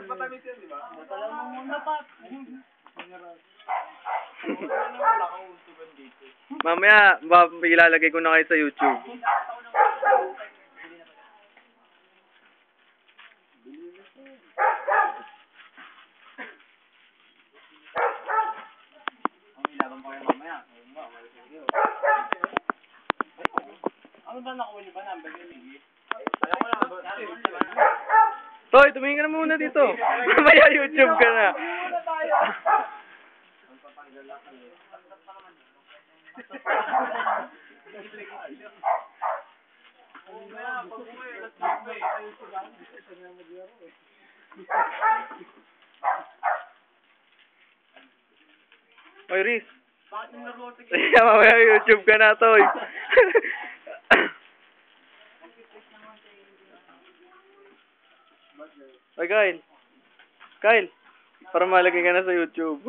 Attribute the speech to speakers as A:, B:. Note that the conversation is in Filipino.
A: Matamis yan, di ba? Matala mo muna pa.
B: Mamaya, ilalagay ko na kayo sa YouTube.
A: Ano ba nakuha niyo ba? Number yun,
B: Toy, tumingin ka na muna dito. Mamaya YouTube ka na. Oy, Riz. Mamaya YouTube ka na, Toy. Ay, Kyle. Kyle, para malagay ka na sa YouTube.